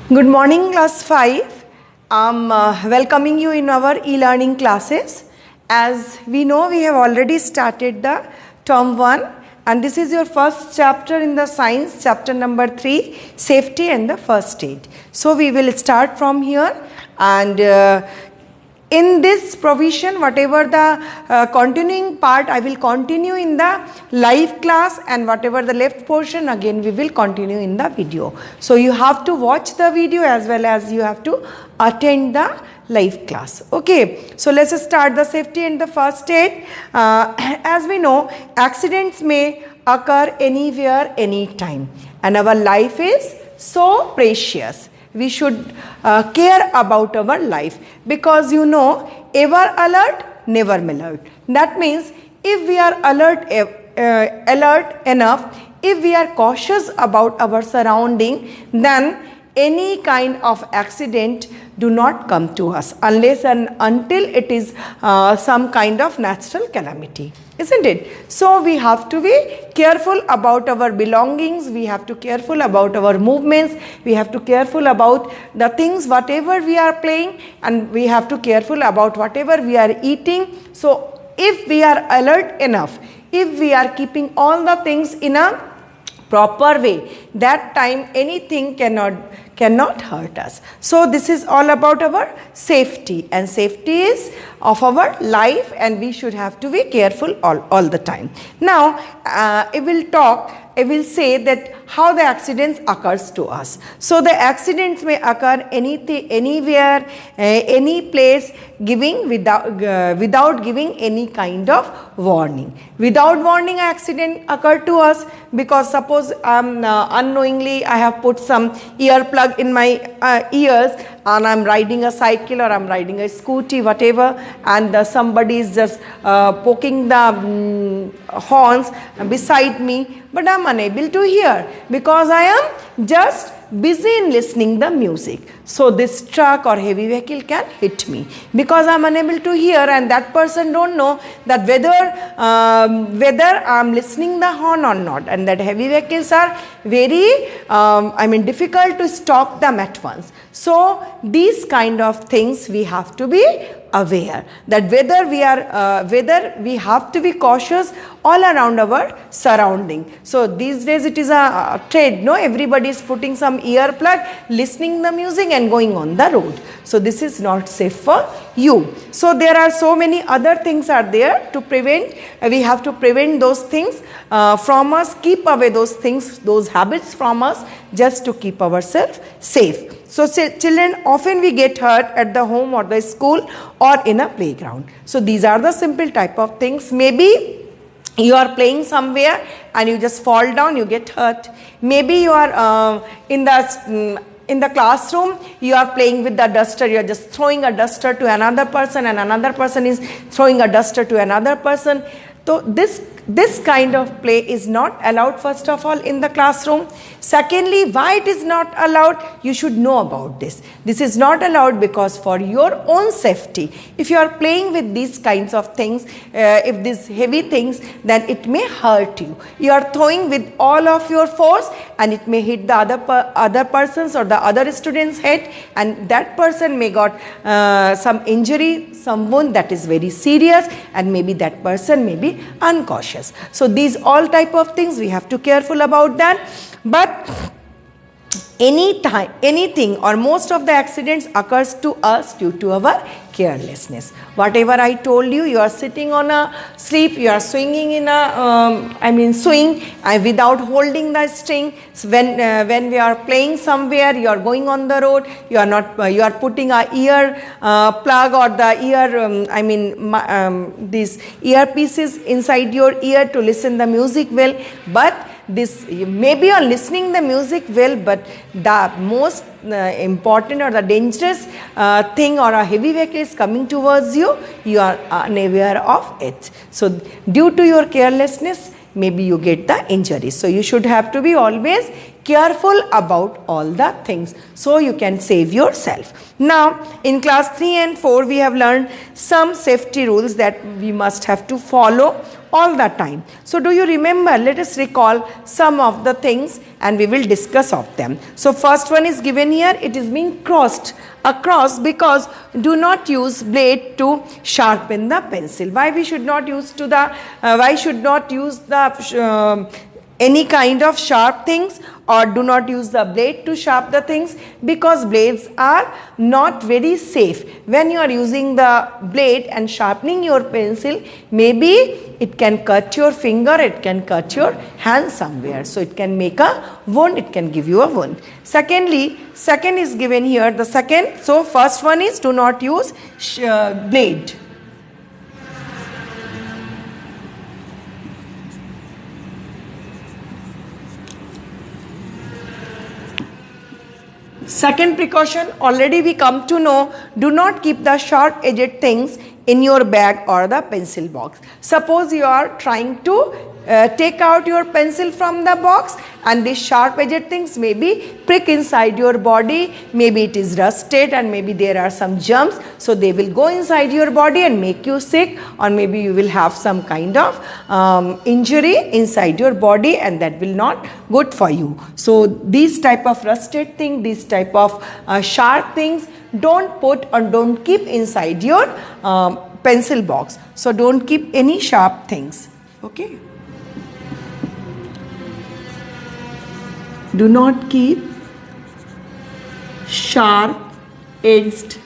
Good morning, class 5. I'm welcoming you in our e-learning classes. As we know, we have already started the term 1 and this is your first chapter in the science, chapter number 3, safety and the first aid. So we will start from here, and in this provision, whatever the continuing part, I will continue in the live class, and whatever the left portion, again we will continue in the video. So you have to watch the video as well as you have to attend the live class. Okay, so let's start the safety and the first aid. As we know, accidents may occur anywhere, anytime, and our life is so precious. We should care about our life, because you know, ever alert, never alert. That means if we are alert enough, if we are cautious about our surrounding, then any kind of accident do not come to us unless and until it is some kind of natural calamity, isn't it? So we have to be careful about our belongings, we have to careful about our movements, we have to careful about the things whatever we are playing, and we have to careful about whatever we are eating. So if we are alert enough, if we are keeping all the things in a proper way, that time anything cannot hurt us. So this is all about our safety, and safety is of our life, and we should have to be careful all the time. Now I will say that how the accidents occurs to us. So the accidents may occur anywhere, any place, without giving any kind of warning. Without warning, accident occur to us, because suppose unknowingly I have put some earplug in my ears, and I'm riding a cycle or I'm riding a scooty, whatever, and somebody is just poking the horns beside me, but I'm unable to hear because I am just busy in listening the music. So this truck or heavy vehicle can hit me because I'm unable to hear, and that person don't know that whether I'm listening the horn or not, and that heavy vehicles are very difficult to stop them at once. So these kind of things we have to be aware, that whether we have to be cautious all around our surrounding. So these days it is a trend, no, everybody is putting some earplug, listening the music and going on the road. So this is not safe for you. So there are so many other things are there to prevent. We have to prevent those things from us, keep away those things, those habits from us, just to keep ourselves safe. So children, often we get hurt at the home or the school or in a playground. So these are the simple type of things. Maybe you are playing somewhere and you just fall down, you get hurt. Maybe you are in the classroom, you are playing with the duster, you are just throwing a duster to another person, and another person is throwing a duster to another person. So this kind of play is not allowed, first of all, in the classroom. Secondly, why it is not allowed? You should know about this. This is not allowed because for your own safety, if you are playing with these kinds of things, if these heavy things, then it may hurt you. You are throwing with all of your force, and it may hit the other person's or the other student's head, and that person may got some injury, some wound that is very serious, and maybe that person may be uncautious. So these all type of things we have to careful about that. But anything or most of the accidents occurs to us due to our carelessness. Whatever I told you, you are sitting on a sleep, you are swinging in a swing without holding the string. So when we are playing somewhere, you are going on the road, you are putting a ear plug or the ear these earpieces inside your ear to listen the music well, but this maybe you are listening the music well, but the most important or the dangerous thing or a heavy vehicle is coming towards you, you are unaware of it. So due to your carelessness, maybe you get the injury. So you should have to be always careful about all the things so you can save yourself. Now in class 3 and 4 we have learned some safety rules that we must have to follow all the time. So do you remember? Let us recall some of the things and we will discuss of them. So first one is given here. It is being crossed across because do not use blade to sharpen the pencil. Why we should not use to the why should not use the any kind of sharp things, or do not use the blade to sharp the things? Because blades are not very safe. When you are using the blade and sharpening your pencil, maybe it can cut your finger, it can cut your hand somewhere. So it can make a wound, it can give you a wound. Secondly, second is given here, the second. So first one is do not use blade. Second precaution, already we come to know, do not keep the sharp edged things in your bag or the pencil box. Suppose you are trying to take out your pencil from the box and these sharp edged things maybe prick inside your body, maybe it is rusted and maybe there are some germs, so they will go inside your body and make you sick, or maybe you will have some kind of injury inside your body, and that will not good for you. So these type of rusted thing, these type of sharp things, don't put or don't keep inside your pencil box. So don't keep any sharp things. Okay. Do not keep sharp edged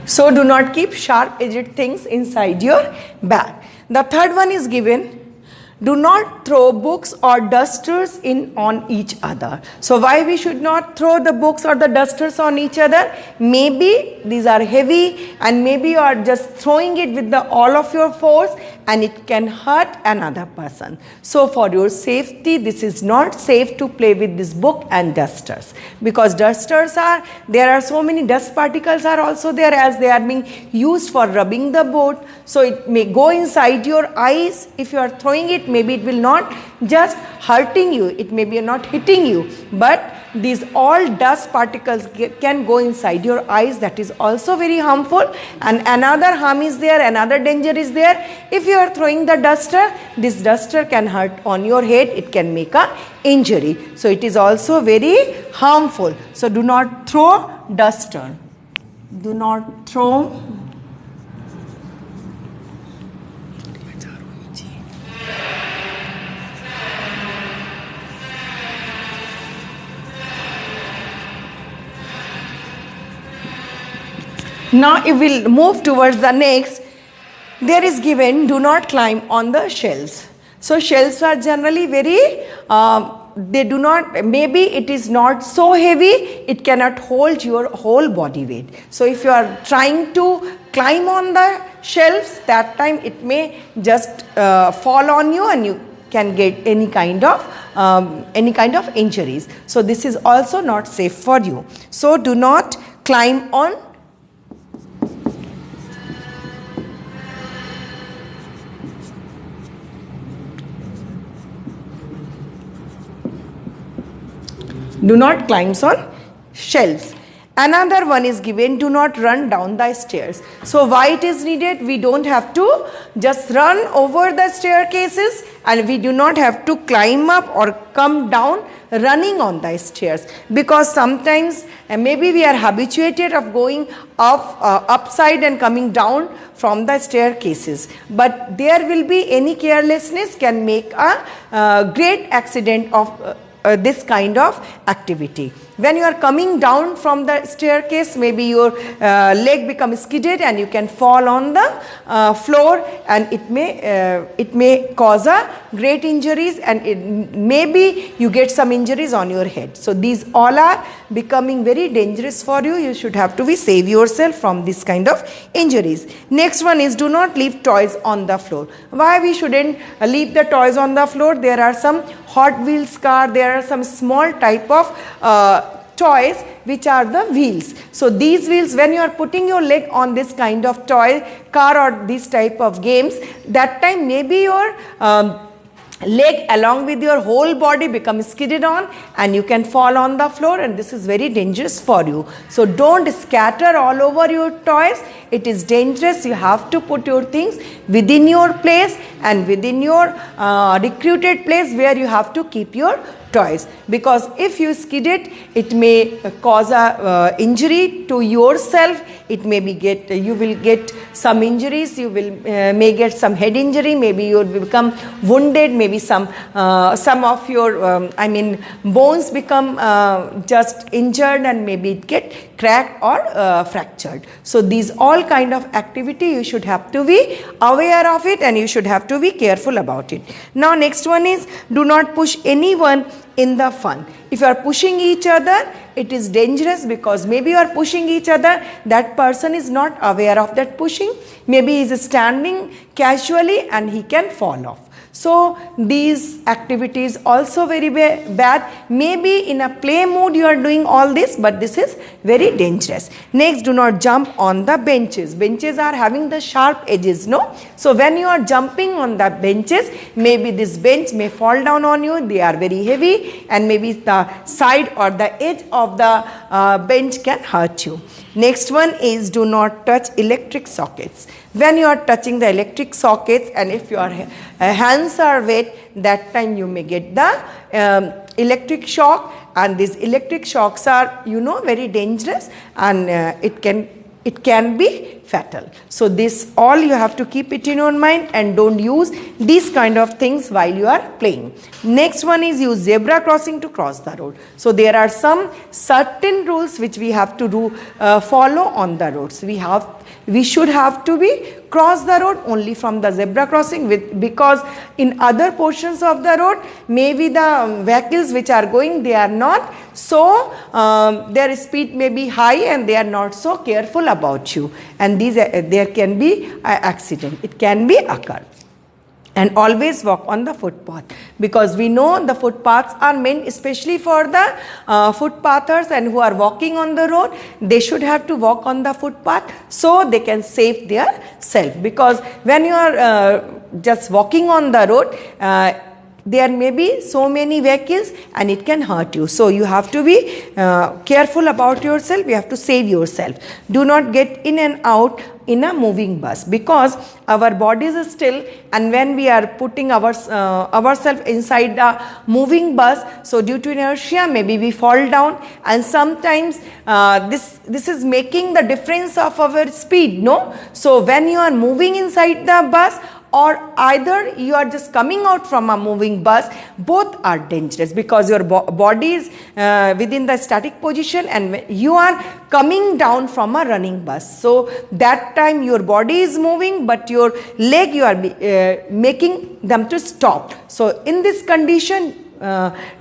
So do not keep sharp edged things inside your bag. The third one is given. Do not throw books or dusters in on each other. So why we should not throw the books or the dusters on each other? Maybe these are heavy and maybe you are just throwing it with all of your force and it can hurt another person. So for your safety, this is not safe to play with this book and dusters, because dusters there are so many dust particles are also there as they are being used for rubbing the board. So it may go inside your eyes. If you are throwing it, maybe it will not just hurting you, it may be not hitting you, but these all dust particles can go inside your eyes. That is also very harmful, and another harm is there, another danger is there. If you are throwing the duster, this duster can hurt on your head, it can make a injury. So it is also very harmful. So do not throw duster. Do not throw Now if we will move towards the next, there is given do not climb on the shelves. So shelves are generally very, they do not, maybe it is not so heavy, it cannot hold your whole body weight. So if you are trying to climb on the shelves, that time it may just fall on you and you can get any kind of injuries. So this is also not safe for you. So do not climb on on shelves. Another one is given, do not run down the stairs. So why it is needed? We don't have to just run over the staircases, and we do not have to climb up or come down running on the stairs, because sometimes maybe we are habituated of going up upside and coming down from the staircases, but there will be any carelessness can make a great accident of this kind of activity. When you are coming down from the staircase, maybe your leg becomes skidded and you can fall on the floor, and it may cause a great injuries, and maybe you get some injuries on your head. So these all are becoming very dangerous for you. You should have to save yourself from this kind of injuries. Next one is do not leave toys on the floor. Why we shouldn't leave the toys on the floor? There are some Hot Wheels car, there are some small type of toys which are the wheels. So these wheels, when you are putting your leg on this kind of toy car or this type of games, that time maybe your leg along with your whole body become skidded on, and you can fall on the floor, and this is very dangerous for you. So don't scatter all over your toys. It is dangerous. You have to put your things within your place and within your recruited place where you have to keep your toys, because if you skid it, it may cause a injury to yourself. It may be you will get some injuries. You will may get some head injury. Maybe you will become wounded. Maybe some of your bones become just injured, and maybe it get cracked or fractured. So these all kind of activity you should have to be aware of it, and you should have to be careful about it. Now next one is, do not push anyone in the fun. If you are pushing each other, it is dangerous, because maybe you are pushing each other, that person is not aware of that pushing. Maybe he is standing casually and he can fall off. So these activities also very bad. Maybe in a play mood you are doing all this, but this is very dangerous. Next, do not jump on the benches. Benches are having the sharp edges, no? So when you are jumping on the benches, maybe this bench may fall down on you. They are very heavy, and maybe the side or the edge of the bench can hurt you. Next one is, do not touch electric sockets. When you are touching the electric sockets, and if your hands are wet, that time you may get the electric shock, and these electric shocks are very dangerous, and it can be fatal. So this all you have to keep it in your mind, and don't use these kind of things while you are playing. Next one is, use zebra crossing to cross the road. So there are some certain rules which we have to follow on the roads. We should have to be cross the road only from the zebra crossing, because in other portions of the road, maybe the vehicles which are going, they are not so their speed may be high, and they are not so careful about you, and there can be accident. It can be occur. And always walk on the footpath, because we know the footpaths are meant especially for the footpathers and who are walking on the road. They should have to walk on the footpath so they can save their self, because when you are just walking on the road, there may be so many vehicles and it can hurt you. So you have to be careful about yourself. You have to save yourself. Do not get in and out in a moving bus, because our bodies are still, and when we are putting ourselves inside the moving bus, so due to inertia maybe we fall down, and sometimes this is making the difference of our speed, no? So when you are moving inside the bus, or either you are just coming out from a moving bus, both are dangerous, because your body is within the static position and you are coming down from a running bus. So that time your body is moving, but your leg you are making them to stop. So in this condition,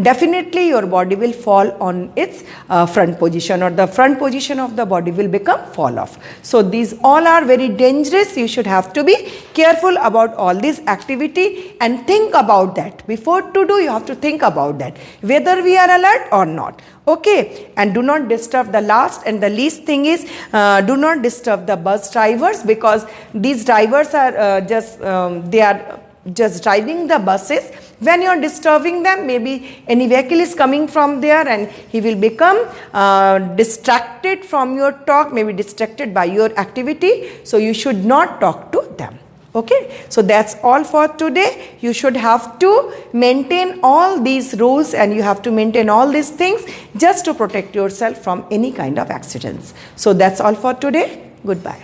definitely your body will fall on its front position, or the front position of the body will become fall off. So these all are very dangerous. You should have to be careful about all this activity and think about that. Before to do, you have to think about that, whether we are alert or not. Okay, and do not disturb. The last and the least thing is, do not disturb the bus drivers, because these drivers are they are just driving the buses. When you are disturbing them, maybe any vehicle is coming from there and he will become distracted from your talk, maybe distracted by your activity. So you should not talk to them. Okay, so that's all for today. You should have to maintain all these rules, and you have to maintain all these things just to protect yourself from any kind of accidents. So that's all for today. Goodbye.